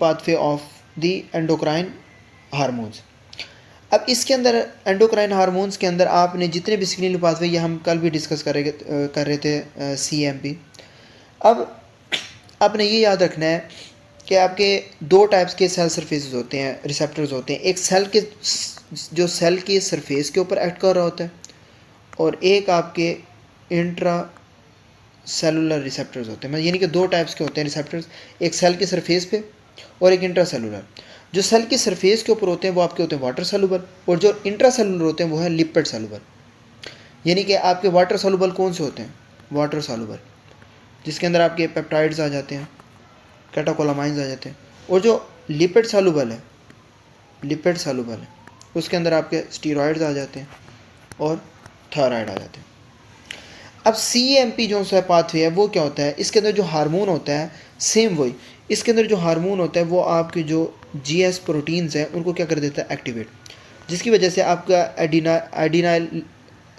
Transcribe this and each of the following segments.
Pathway of the endocrine hormones. अब इसके अंदर एंडोक्राइन हार्मोन्स के अंदर आपने जितने भी सिग्नलिंग पाथवे, ये हम कल भी डिस्कस कर रहे थे CMP। अब आपने ये याद रखना है कि आपके दो टाइप्स के सेल सरफेसेस होते हैं, रिसेप्टर्स होते हैं। एक सेल के जो सेल के सरफेस के ऊपर एक्ट कर रहा होता है, और एक आपके इंट्रा सेलुलर रिसेप्टर्स होते हैं। यानी कि दो टाइप्स के होते हैं रिसेप्टर्स, एक सेल के सरफेस पे और एक इंट्रा सेलुलर। जो सेल के सरफेस के ऊपर होते हैं वो आपके होते हैं वाटर सेलुबल, और जो इंट्रा सेलुलर होते हैं वो है लिपिड सेलुबल। यानी कि आपके वाटर सेलुबल कौन से होते हैं? वाटर सेलुबल, जिसके अंदर आपके पेप्टाइड्स आ जाते हैं, कैटाकोलामाइंस आ जाते हैं। और जो लिपिड सेलुबल है, लिपिड सेलुबल है, उसके अंदर आपके स्टीरॉइड्स आ जाते हैं और थायराइड आ जाते हैं। अब CMP जो सा पाथवे है वो क्या होता है? इसके अंदर जो हार्मोन होता है सेम वही, इसके अंदर जो हार्मोन होता है वो आपके जो GS प्रोटीन्स हैं उनको क्या कर देता है? एक्टिवेट, जिसकी वजह से आपका एडिनाइल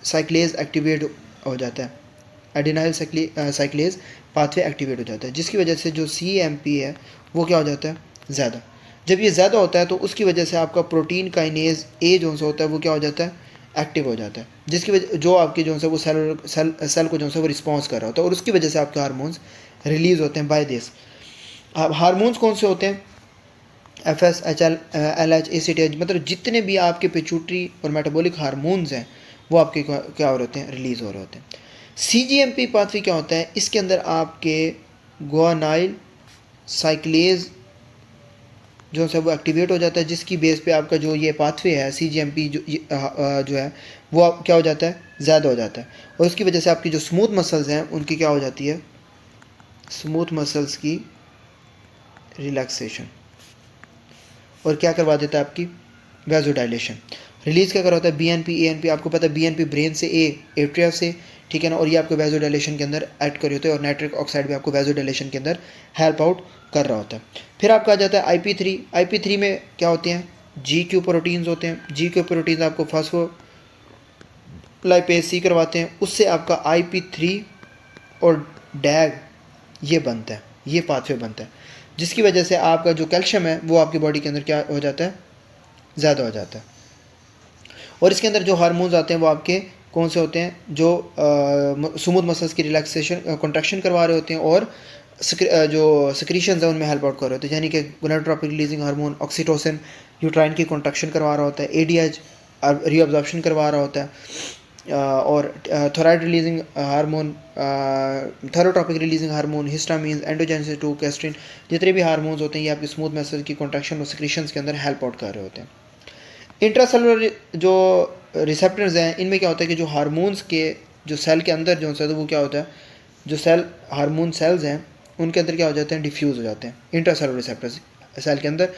साइक्लेज एक्टिवेट हो जाता है, एडिनाइल साइक्लेज पाथवे एक्टिवेट हो जाता है, जिसकी वजह से जो CMP है वो क्या हो जाता है? ज़्यादा। जब ये ज़्यादा होता है तो उसकी वजह से आपका प्रोटीन काइनेज A जो सा होता है वो क्या हो जाता है? एक्टिव हो जाता है, जिसकी वजह जो आपकी जो है वो सेल को जो है वो रिस्पॉन्स कर रहा होता है, और उसकी वजह से आपके हार्मोन्स रिलीज़ होते हैं बाय दिस। अब हार्मोन्स कौन से होते हैं? FS, HL, LH, ACTH, मतलब जितने भी आपके पिट्यूटरी और मेटाबॉलिक हार्मोन्स हैं वो आपके क्या हो रहे होते हैं? रिलीज़ हो रहे होते हैं। CGMP पाथवे क्या होता है? इसके अंदर आपके गुआनाइल साइक्लेज जो है वो एक्टिवेट हो जाता है, जिसकी बेस पे आपका जो ये पाथवे है CGMP जो है वो क्या हो जाता है? ज़्यादा हो जाता है, और उसकी वजह से आपकी जो स्मूथ मसल्स हैं उनकी क्या हो जाती है? स्मूथ मसल्स की रिलैक्सेशन, और क्या करवा देता है? आपकी वैसोडाइलेशन। रिलीज़ क्या करवाता है? BNP, ANP। आपको पता है BNP ब्रेन से, एट्रिया से, ठीक है ना, और ये आपको वैसोडाइलेशन के अंदर ऐड कर रहे होते हैं, और नाइट्रिक ऑक्साइड भी आपको वैसोडाइलेशन के अंदर हेल्प आउट कर रहा होता है। फिर आपका आ जाता है IP3। IP3 में क्या होते हैं? GQ प्रोटीन्स होते हैं। GQ प्रोटीन्स आपको फॉस्फोलाइपेज C करवाते हैं, उससे आपका IP3 और डैग ये बनता है, ये पाथवे बनता है, जिसकी वजह से आपका जो कैल्शियम है वो आपकी बॉडी के अंदर क्या हो जाता है? ज़्यादा हो जाता है। और इसके अंदर जो हार्मोन्स आते हैं वो आपके कौन से होते हैं? जो स्मूथ मसल्स की रिलैक्सेशन कंट्रैक्शन करवा रहे होते हैं, और जो सिक्रीशंस है उनमें हेल्प आउट कर रहे होते हैं। यानी कि gonadotropic releasing hormone oxytocin uterine की कंट्रैक्शन करवा रहा होता है, ADH रीअब्जॉर्प्शन करवा रहा होता है, और thyroid releasing hormone, thyrotropic releasing hormone, histamine, endogenesis 2, gastrin, जितने भी हार्मोन्स होते हैं ये आपकी स्मूथ मसल्स की कंट्रैक्शन और सिक्रीशंस के अंदर हेल्प आउट कर रहे होते हैं। इंट्रासेलुलर जो रिसेप्टर्स हैं इनमें क्या होता है कि जो हार्मोन्स के जो सेल के अंदर जो होता है वो क्या होता है? जो सेल हार्मोन सेल्स हैं उनके अंदर क्या हो जाते हैं? डिफ्यूज़ हो जाते हैं इंट्रासेलुलर रिसेप्टर्स सेल के अंदर।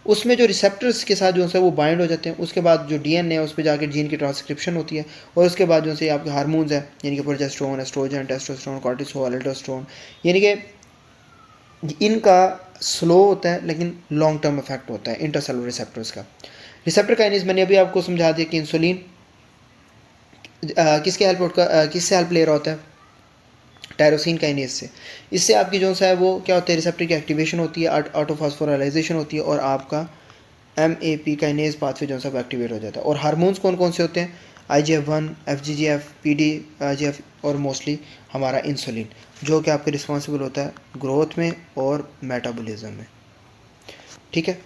उसमें जो रिसेप्टर्स के साथ जो है वो बाइंड हो जाते हैं। उसके बाद जो DNA है उस पर जाकर जीन की ट्रांसक्रिप्शन होती है, और उसके बाद जो है आपके हार्मोन्स हैं, यानी कि progesterone, oestrogen, testosterone, cortisol, aldosterone, यानी कि इनका स्लो होता है लेकिन लॉन्ग टर्म इफेक्ट होता है इंट्रासेलुलर रिसेप्टर्स का। रिसेप्टर काइनेज मैंने अभी आपको समझा दिया कि इंसुलिन किससे हेल्प ले रहा होता है? टायरोसिन काइनेज से। इससे आपकी जो है वो क्या होता है? रिसेप्टर की एक्टिवेशन होती है, ऑटोफॉस्फोराइलेशन होती है, और आपका MAP काइनेज पाथवे जो है वो एक्टिवेट हो जाता है। और हार्मोन्स कौन कौन से होते हैं? IGF-1, FGF, PDGF, और मोस्टली हमारा इंसुलिन, जो कि आपके रिस्पॉन्सिबल होता है ग्रोथ में और मेटाबॉलिज्म में, ठीक है।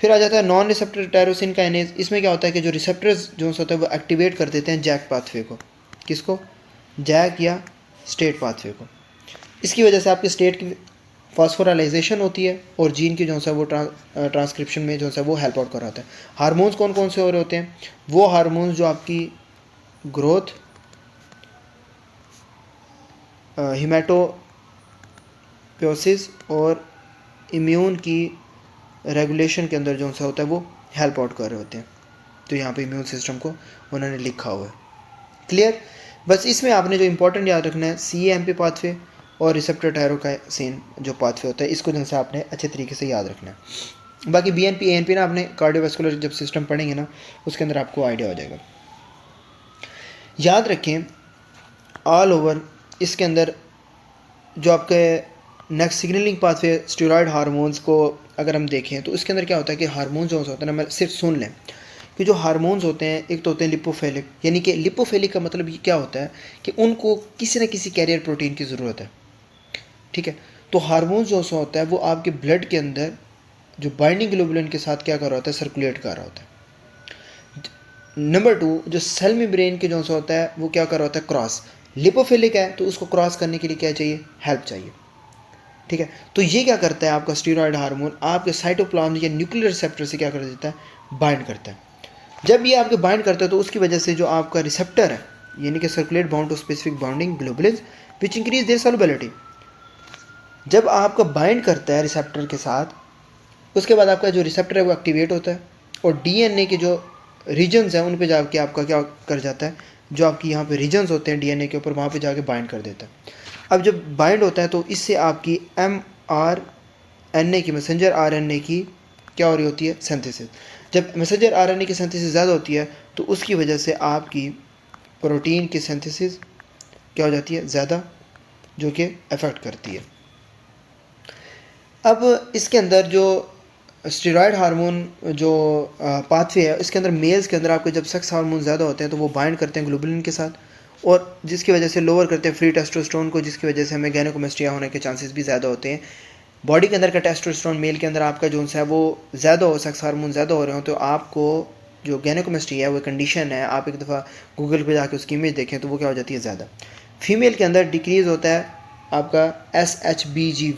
फिर आ जाता है नॉन रिसेप्टर टायरोसिन काइनेज। इसमें क्या होता है कि जो रिसेप्टर्स जो होता है वो एक्टिवेट कर देते हैं जैक पाथवे को। किसको? जैक या स्टेट पाथवे को। इसकी वजह से आपकी स्टेट की फॉस्फोराइलेशन होती है, और जीन की जो है वो ट्रांसक्रिप्शन में जो है वो हेल्प आउट कराता है। हार्मोन्स कौन कौन से हो रहे होते हैं? वो हार्मोन्स जो आपकी ग्रोथ, हिमेटोपोसिस और इम्यून की रेगुलेशन के अंदर जो सा होता है वो हेल्प आउट कर रहे होते हैं। तो यहाँ पे इम्यून सिस्टम को उन्होंने लिखा हुआ है। क्लियर? बस इसमें आपने जो इंपॉर्टेंट याद रखना है CMP पाथवे और रिसेप्टर टायरोसिन जो पाथवे होता है, इसको जो है आपने अच्छे तरीके से याद रखना है। बाकी BNP ANP ना आपने कार्डियोवास्कुलर जब सिस्टम पढ़ेंगे ना उसके अंदर आपको आइडिया हो जाएगा। याद रखें ऑल ओवर इसके अंदर जो आपके next signalling pathway steroid hormones को अगर हम देखें तो इसके अंदर क्या होता है कि हार्मोन जो होता है ना, मैं सिर्फ सुन लें कि जो हार्मोन्स होते हैं एक तो होते हैं लिपोफिलिक, यानी कि लिपोफिलिक का मतलब ये क्या होता है कि उनको किसी न किसी कैरियर प्रोटीन की ज़रूरत है, ठीक है। तो हार्मोन जो होता है वो आपके ब्लड के अंदर जो बाइंडिंग ग्लोबुलिन के साथ क्या कर रहा होता है, सर्कुलेट कर रहा होता है। नंबर 2, जो सेल मेम्ब्रेन के जो होता है वो क्या कर रहा होता है, क्रॉस। लिपोफिलिक है तो उसको क्रॉस करने के लिए क्या चाहिए, हेल्प चाहिए, ठीक है। तो ये क्या करता है, आपका स्टीरॉयड हार्मोन आपके साइटोप्लाज्म या न्यूक्लियर रिसेप्टर से क्या कर देता है, बाइंड करता है। जब ये आपके बाइंड करता है तो उसकी वजह से जो आपका रिसेप्टर है, यानी कि circulate bound to specific bounding globulins which increase their solubility, जब आपका बाइंड करता है रिसेप्टर के साथ, उसके बाद आपका जो रिसेप्टर है वो एक्टिवेट होता है और डीएनए के जो रीजन्स हैं उन पे जाके आपका क्या कर जाता है, जो आपकी यहाँ पे रीजन्स होते हैं डीएनए के ऊपर, वहाँ पे जाके बाइंड कर देता है। अब जब बाइंड होता है तो इससे आपकी mRNA की, मैसेंजर आरएनए की क्या हो रही होती है, सिंथेसिस। जब मैसेंजर आरएनए की सिंथेसिस ज़्यादा होती है तो उसकी वजह से आपकी प्रोटीन की सिंथेसिस क्या हो जाती है, ज़्यादा, जो कि अफेक्ट करती है। अब इसके अंदर जो स्टेरॉयड हार्मोन जो पाथवे है, इसके अंदर मेल्स के अंदर आपके जब सेक्स हार्मोन ज़्यादा होते हैं तो वो बाइंड करते हैं ग्लोबुलिन के साथ, और जिसकी वजह से लोअर करते हैं फ्री टेस्टोस्टेरोन को, जिसकी वजह से हमें गायनेकोमेस्टिया होने के चांसेस भी ज़्यादा होते हैं। बॉडी के अंदर का टेस्टोस्टेरोन मेल के अंदर आपका जो है वो ज़्यादा हो, सेक्स हार्मोन ज़्यादा हो रहे हो, तो आपको जो गायनेकोमेस्टिया है वो कंडीशन है, आप एक दफ़ा गूगल पे जाके उसकी इमेज देखें तो वो क्या हो जाती है, ज़्यादा। फीमेल के अंदर डिक्रीज़ होता है आपका SHBG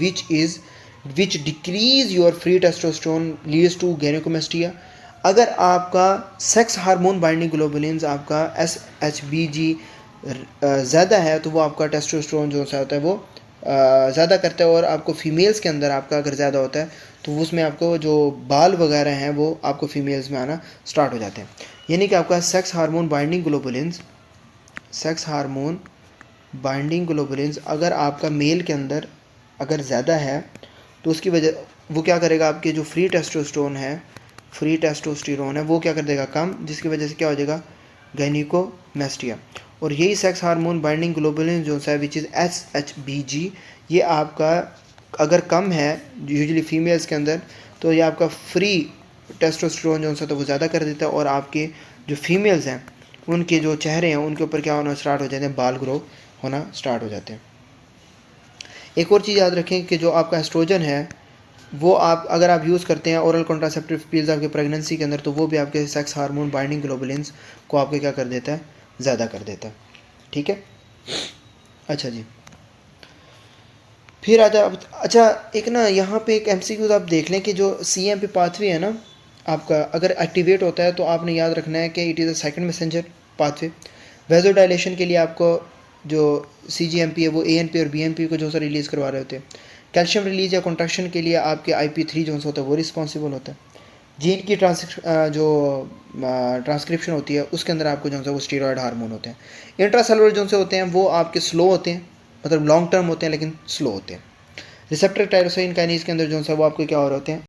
which decrease your free testosterone leads to gynaecomastia. अगर आपका सेक्स हार्मोन बाइंडिंग ग्लोबुलिन्स आपका SHBG ज़्यादा है तो वो आपका टेस्टोस्टेरोन जो सा होता है वो ज़्यादा करता है, और आपको फीमेल्स के अंदर आपका अगर ज़्यादा होता है तो उसमें आपको जो बाल वगैरह हैं वो आपको फीमेल्स में आना स्टार्ट हो जाते हैं। यानी कि आपका सेक्स हार्मोन बाइंडिंग ग्लोबुलिन्स अगर आपका मेल के अंदर अगर ज़्यादा है तो उसकी वजह वो क्या करेगा, आपके जो फ्री टेस्टोस्टेरोन है वो क्या कर देगा, कम, जिसकी वजह से क्या हो जाएगा, गायनेकोमेस्टिया। और यही सेक्स हार्मोन बाइंडिंग ग्लोबुलिन जो है विच इज़ SHBG, ये आपका अगर कम है यूजुअली फीमेल्स के अंदर, तो ये आपका फ्री टेस्टोस्टेरोन जो है वो ज़्यादा कर देता है, और आपके जो फीमेल्स हैं उनके जो चेहरे हैं उनके ऊपर क्या होना स्टार्ट हो जाते हैं, बाल ग्रो होना स्टार्ट हो जाते हैं। एक और चीज़ याद रखें कि जो आपका एस्ट्रोजन है वो अगर आप यूज़ करते हैं ओरल कॉन्ट्रासेप्टिव पिल्स आपके प्रेगनेंसी के अंदर, तो वो भी आपके सेक्स हार्मोन बाइंडिंग ग्लोबुलिन्स को आपके क्या कर देता है, ज़्यादा कर देता है, ठीक है। अच्छा जी, फिर अच्छा एक ना यहाँ पे एक MCQ आप देख लें कि जो CMP पाथवे है ना आपका, अगर एक्टिवेट होता है तो आपने याद रखना है कि it is a second messenger pathway. Vasodilation के लिए आपको जो CGMP है वो ANP और BNP को जो सा रिलीज़ करवा रहे होते हैं। कैल्शियम रिलीज या कॉन्ट्रैक्शन के लिए आपके IP3 जो होता है वो रिस्पॉन्सिबल होता है। जीन की ट्रांसक्रिप्शन होती है उसके अंदर आपको जो है वो स्टीरॉयड हार्मोन होते हैं। इंट्रासेलुलर जो से होते हैं वो आपके स्लो होते हैं, मतलब लॉन्ग टर्म होते हैं लेकिन स्लो होते हैं। रिसेप्टर टायरोसिन काइनेज के अंदर जो है वो आपके क्या हो रहे होते हैं,